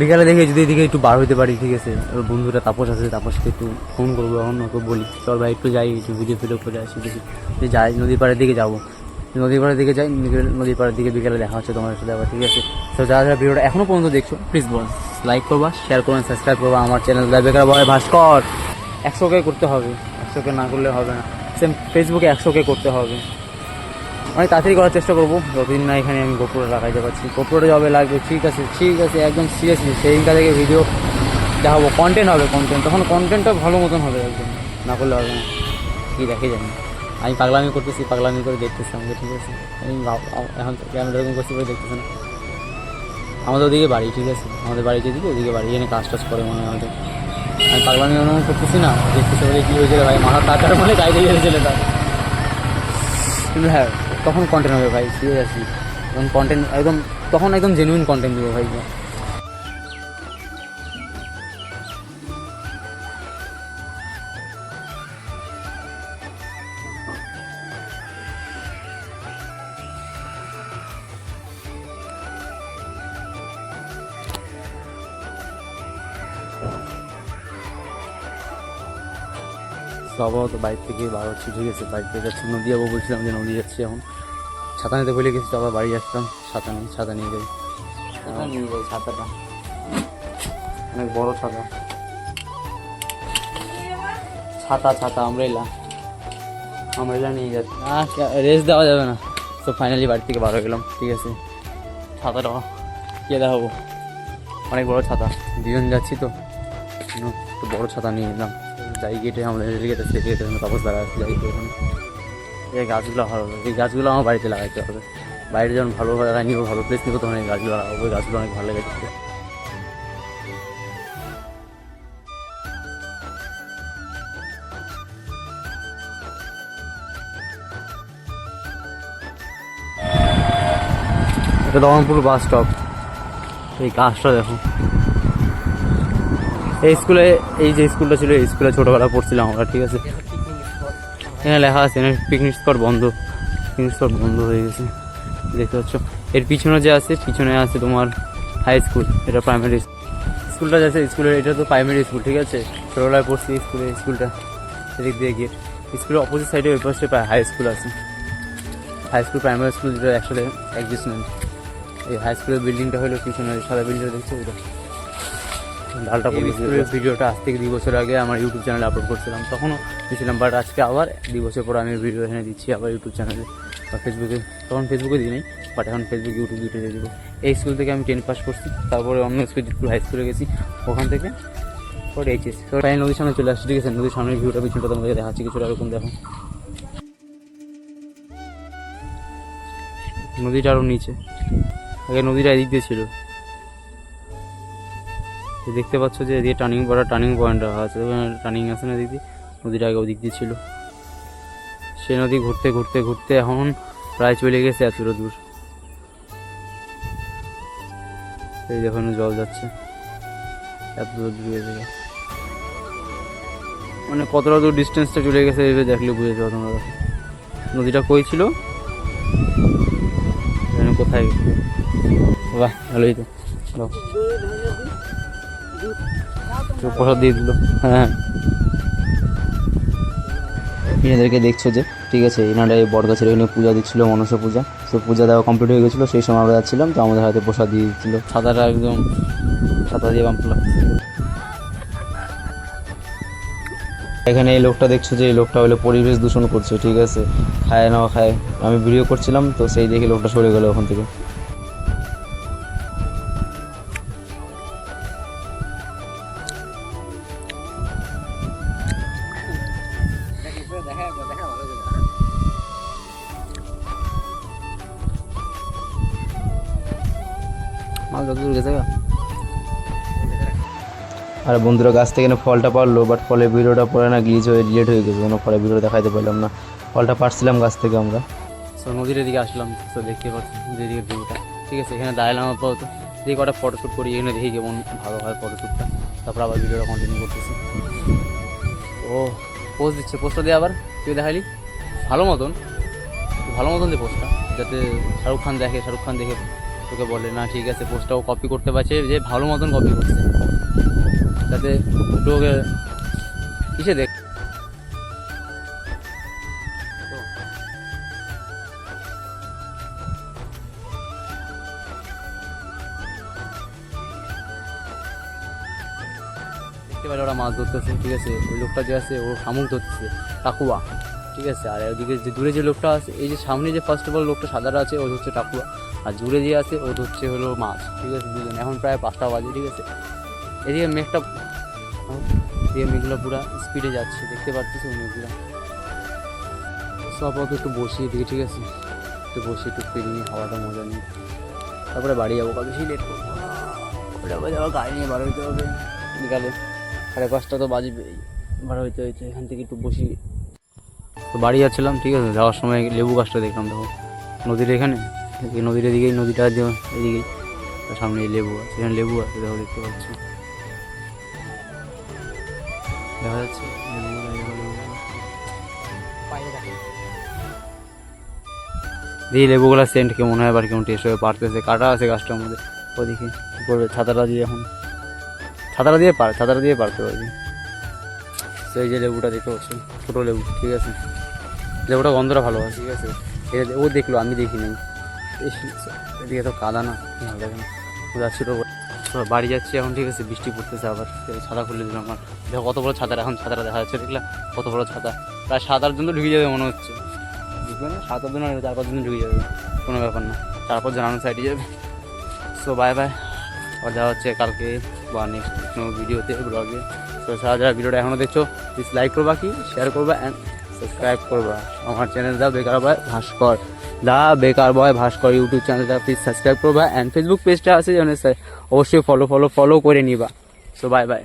বিকালে দেখে যদি এদিকে একটু বার হতে পারি, ঠিক আছে। ওর বন্ধুটা তাপস আছে, তাপসকে একটু ফোন করবো, এখন ওকে বলি চল ভাই একটু যাই, একটু ভিডিও করে আসি, দেখি যে যাই নদীর পাড়ের দিকে যাবো, নদীর পাড়ের দিকে যাই, নদীর পাড়ের দিকে বিকেলে দেখা হচ্ছে তোমার সাথে আবার, ঠিক আছে। তো যারা যারা ভিডিওটা এখনও পর্যন্ত দেখছো প্লিজ বল লাইক করবা, শেয়ার করবেন, সাবস্ক্রাইব করবা আমার চ্যানেল বেকার বয় ভাস্কর। 100K করতে হবে, 100K না করলে হবে না, সেম ফেসবুকে 100K করতে হবে। অনেক তাড়াতাড়ি করার চেষ্টা করবো, যতদিন না এখানে আমি গোপুরে লাগাইতে পারছি। গোপুরে যাবে লাগবে, ঠিক আছে ঠিক আছে, একদম সিরিয়াসলি সেইটা থেকে ভিডিও দেখাবো, কন্টেন্ট হবে, কন্টেন্ট, তখন কন্টেন্টটা ভালো মতন হবে, একদম না করলে হবে না। কী দেখে জানি আমি পাগলামি করতেছি, পাগলামি করে দেখতেছি আমাকে, ঠিক আছে। আমি এখন ক্যামেরা এরকম করছি করে দেখতেছি না। আমাদের ওদিকে বাড়ি, ঠিক আছে, আমাদের বাড়ি যেদিকে ওদিকে বাড়ি, এখানে কাজ টাজ করে মনে হয় আমাদের। আমি পাগলামি অনুভব করতেছি না, দেখতেছি বলে কী হয়েছিল ভাই, মাথা তার মানে গাড়ি দিয়ে গেছিল তার। কিন্তু হ্যাঁ তখন কন্টেন্ট হবে ভাই, সিরিয়াসলি তখন কন্টেন্ট একদম, তখন একদম জেনুইন কন্টেন্ট দেবো ভাই। সবাই তো বাইক থেকে বার হচ্ছে, ঠিক আছে, বাইক থেকে যাচ্ছি, নদী যাবো বলছিলাম যে নদী যাচ্ছি এখন। ছাতা নিতে ভুলে গেছি, তো আবার বাড়ি আসলাম, ছাতা নিয়ে যাই, নিয়ে যাই ছাতাটা, অনেক বড় ছাতা, ছাতা আমরেলা নিয়ে যাচ্ছি, রেস্ট দেওয়া যাবে না। তো ফাইনালি বাড়ি থেকে বার হয়ে গেলাম, ঠিক আছে। ছাতাটা কে দেখাবো, অনেক বড় ছাতা, দুজন যাচ্ছি তো একটু বড় ছাতা নিয়ে এলাম। যাই গেটে আমরা রেল গেটে সে গেটে তাপস দ্বারা যাই এখন। এই গাছগুলো ভালো, এই গাছগুলো আমার বাড়িতে লাগাইতে হবে, বাইরে যখন ভালো জায়গায় নিবো, ভালো প্লেস নিবো, তখন এই গাছগুলো লাগাবো, ওই গাছগুলো অনেক ভালো লেগেছে। এটা দমনপুর বাস স্টপ, এই গাছটা দেখো। এই স্কুলে, এই যে স্কুলটা ছিল, এই স্কুলে ছোটোবেলা পড়ছিলাম আমরা, ঠিক আছে। এখানে লেখা আছে পিকনিক স্পট বন্ধ, পিকনিক স্পট বন্ধ হয়ে গেছে, দেখতে পাচ্ছ। এর পিছনে যে আছে, পিছনে আছে তোমার হাই স্কুল, এটা প্রাইমারি স্কুলটা যাচ্ছে, স্কুলের এটা তো প্রাইমারি স্কুল, ঠিক আছে। ছোটোবেলায় পড়ছি স্কুলে, স্কুলটা এদিক দিয়ে গেট, স্কুলের অপোজিট সাইডে ওই পাশে হাই স্কুল আছে, হাই স্কুল প্রাইমারি স্কুল যেটা একসাথে অ্যাডজাস্টমেন্ট। এই হাই স্কুলের বিল্ডিংটা হলো পিছনে সাদা বিল্ডিংটা দেখছো, ওইটা লালটা স্কুলের ভিডিওটা আজ থেকে 2 বছর আগে আমার ইউটিউব চ্যানেলে আপলোড করছিলাম, তখনও দিয়েছিলাম, বাট আজকে আবার 2 বছর পর আমি ভিডিও এখানে দিচ্ছি আবার ইউটিউব চ্যানেলে বা ফেসবুকে। তখন ফেসবুকে দিই নি, বাট এখন ফেসবুক ইউটিউব দিয়ে দেবো। এই স্কুল থেকে আমি 10 পাস করছি, তারপরে অন্য স্কুল হাই স্কুলে গেছি, ওখান থেকে পরে এইচএস। তো তাই নদীর সামনে চলে আসছি, ঠিক আছে। নদীর সামনের ভিউটা পিছনটা তোমাদেরকে দেখাচ্ছি কিছুটা, এরকম দেখো, নদীটা আরও নিচে, আগে নদীটা এদিক দিয়ে ছিল, দেখতে পাচ্ছ যে এদিকে টার্নিং পয়েন্ট রাখা আছে, টার্নিং আছে না দিদি, নদীটা আগে ওদিক দিয়ে ছিল। সে নদী ঘুরতে ঘুরতে ঘুরতে এখন প্রায় চলে গেছে এতটা দূর, এই দেখো জল যাচ্ছে এত দূর দূরে থেকে, মানে কতটা দূর ডিস্টেন্সটা চলে গেছে এভাবে দেখলে বুঝে যাও তোমরা। নদীটা কই ছিল, কোথায়, বাহ ভালোই তো, প্রসাদ দিয়ে দিল। হ্যাঁ এনাদেরকে দেখছো যে, ঠিক আছে, এনারা এই বট গাছের এখানে পূজা দিচ্ছিল, মনসা পূজা। তো পূজা দেওয়া কমপ্লিট হয়ে গেছিলো, সেই সময় আমরা যাচ্ছিলাম, তো আমাদের হাতে প্রসাদ দিয়ে দিচ্ছিলো, ছাতাটা একদম ছাতা দিয়ে বাম্প লাগছে। এখানে এই লোকটা দেখছো যে, এই লোকটা হলো পরিবেশ দূষণ করছে, ঠিক আছে, খায় না খায়। আমি ভিডিও করছিলাম তো সেই দেখে লোকটা সরে গেল ওখান থেকে। আর বন্ধুরা গাছ থেকে ফলটা পারলো, বাট ফলের ভিডিওটা পরে না গ্লিচ হয়ে ডিলেট হয়ে গেছে, কোনো ফলের ভিডিও দেখাইতে পারলাম না। ফলটা পারছিলাম গাছ থেকে আমরা। তো নদীর দিকে আসলাম, তো দেখতে পাচ্ছি যেদিকে ভিউটা, ঠিক আছে। এখানে দাঁড়ালাম আপাতত, দিয়ে কটা ফটোশ্যুট করি, এখানে দেখি কেমন ভালো হয় ফটোশ্যুটটা, তারপর আবার ভিডিওটা কন্টিনিউ করতেছি। ও পোস্ট দিচ্ছে, পোস্টটা দিয়ে আবার তুই দেখালি ভালো মতন দিয়ে পোস্টটা, যাতে শাহরুখ খান দেখে তোকে বলে না ঠিক আছে পোস্টটাও কপি করতে পারছে, যে ভালো মতন কপি করছে, যাতে তোকে কিসে দেখ। দেখতে পারে ওরা মাছ ধরতেছে, ঠিক আছে, ওই লোকটা যে আছে ও শামুক ধরতেছে, টাকুয়া, ঠিক আছে। আর ওদিকে যে দূরে যে লোকটা আছে, এই যে সামনে যে ফার্স্ট অফ অল লোকটা সাদাটা আছে ও হচ্ছে টাকুয়া, আর দূরে যে আছে ও হচ্ছে হলো মাছ, ঠিক আছে। দুজন এখন প্রায় 5টা বাজে, ঠিক আছে। এদিকে মেঘটা, এদিকে মেঘগুলো পুরো স্পিডে যাচ্ছে, দেখতে পাচ্ছিস ওই মেঘগুলো। সব একটু বসি এদিকে, ঠিক আছে, একটু বসি, একটু ফিরে নিয়ে হাওয়াটা মজা নিই, তারপরে বাড়ি যাবো। বেশি লেট করবো, যাবো গাড়ি নিয়ে বার হইতে হবে বিকালে 5:30 তো বাজবে বার হইতে হইতে। এখান থেকে একটু বসি, তো বাড়ি যাচ্ছিলাম, ঠিক আছে। যাওয়ার সময় লেবু গাছটা দেখলাম, দেখো নদীর এখানে, নদীর এদিকেই, নদীটা এদিকেই, তার সামনে লেবু আছে, এখানে লেবু আছে, দেখো দেখতে পাচ্ছ, দেখা যাচ্ছে এই লেবুগুলা সেন্ট কেমন হয়, আবার কেমন টেস্ট হয়ে পারতেছে, কাটা আছে গাছটার মধ্যে। ওদিকে কী করবে, ছাতাটা দিয়ে, এখন ছাতাটা দিয়ে পারতে পারবি। সেই যে লেবুটা দেখতে পাচ্ছি, ছোটো লেবু, ঠিক আছে, লেবুটা গন্ধটা ভালো আছে, ঠিক আছে। ও দেখলো, আমি দেখি নাই। এদিকে তো কাদা না, ভালো লাগে না, যাচ্ছি তো বাড়ি যাচ্ছি এখন, ঠিক আছে। বৃষ্টি পড়তেছে আবার, ছাতা খুলে দিলাম। আমার দেখো কত বড় ছাতা, এখন ছাতাটা দেখা যাচ্ছে, দেখলাম কত বড় ছাতা, প্রায় 7-8 জন তো ঢুকে যাবে মনে হচ্ছে, ঢুকবে না 7-8 জন, 4-5 জন ঢুকে যাবে, কোনো ব্যাপার না, 4-5 জন আনো সাইডে যাবে। সো বাই বাই, আর যাওয়া হচ্ছে কালকে বা নেক্সট কোনো ভিডিওতে, ব্লগে। তো যারা ভিডিওটা এখনও দেখছো প্লিজ লাইক করবা, কি শেয়ার করবা অ্যান্ড সাবস্ক্রাইব করবা আমার চ্যানেল দা বেকার বয় ভাস্কর, ইউটিউব চ্যানেলটা প্লিজ সাবস্ক্রাইব করবা, অ্যান্ড ফেসবুক পেজটা আছে অবশ্যই ফলো করে নিবা। So bye bye.